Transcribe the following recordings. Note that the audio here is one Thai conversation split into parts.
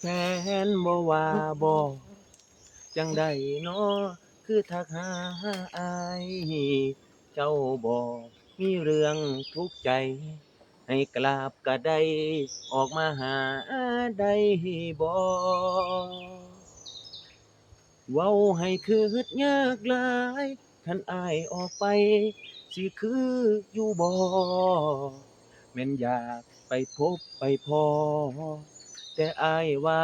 แฟนบ่ว่าบ่จังใดน้อคือทักหาอายเจ้าบ่มีเรื่องทุกข์ใจให้กราบก็ได้ออกมาหาได้บ่เว้าให้คิดยากหลายคันอายออกไปสิคืออยู่บ่แม่นอยากไปพบไปพ้อ แต่อายว่า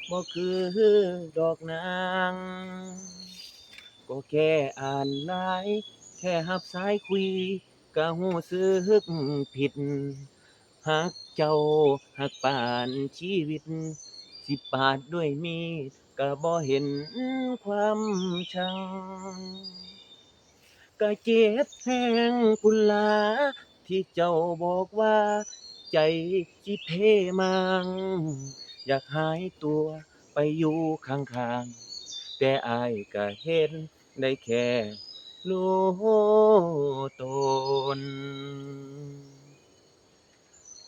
บ่คือดอกนางก็แค่อ่านไลน์แค่รับสายคุยก็รู้สึกผิดฮักเจ้าฮักปานชีวิตสิปาดด้วยมีดก็บ่เห็นความชังก็เจ็บแฮงพู้นล่ะที่เจ้าบอกว่าใจสิเพมัง อยากหายตัวไปอยู่ข้างๆแต่อายก็เห็นได้แค่รู้ตน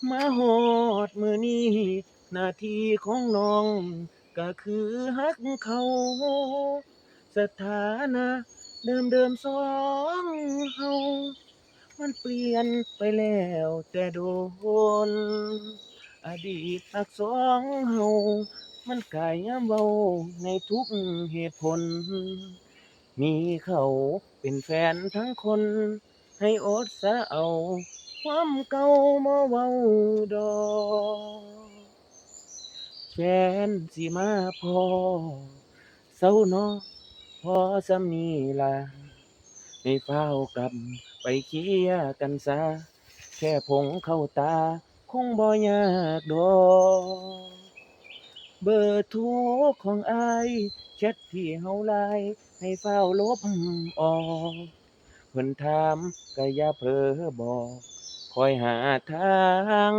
มาฮอดมื้อนี้หน้าที่ของน้องก็คือฮักเขาสถานะเดิมๆสองเฮา มันเปลี่ยนไปแล้วแต่โดนอดีตรักสองเฮามันกายย้ำเว้าในทุกเหตุผลมีเขาเป็นแฟนทั้งคนให้อดสะเอาความเก่ามาเว้าดอกแฟนสิมาพอเศร้าเนาะพอสำนี้ล่ะ ให้ฟ้าวกลับไปเคลียร์กันซะแค่ผงเข้าตาคงบ่ยากดอกเบอร์โทรของอายแชตที่เฮาไลน์ให้ฟ้าวลบออกเพิ่นถามก็อย่าเผลอบอกคอยหาทาง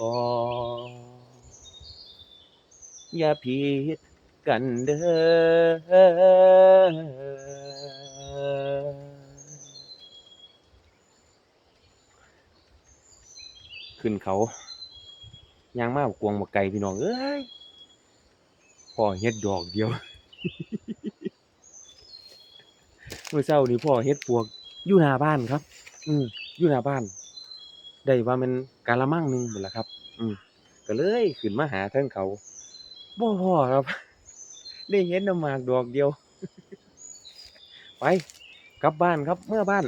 ออกอย่าผิดกันเด้อ ขึ้นเขาย่างมาบักกวางบักไก่พี่น้องเอ้ยพ่อเฮ็ดดอกเดียวมื้อเช้านี้พ่อเฮ็ดปวกอยู่หน้าบ้านครับอยู่หน้าบ้านได้ว่าแม่นกะละมังหนึ่งพู้นล่ะครับก็เลยขึ้นมาหาเทิงเขาบ่พ้อครับได้เห็นแต่หมากดอกเดียวไปกลับบ้านครับเมื่อบ้าน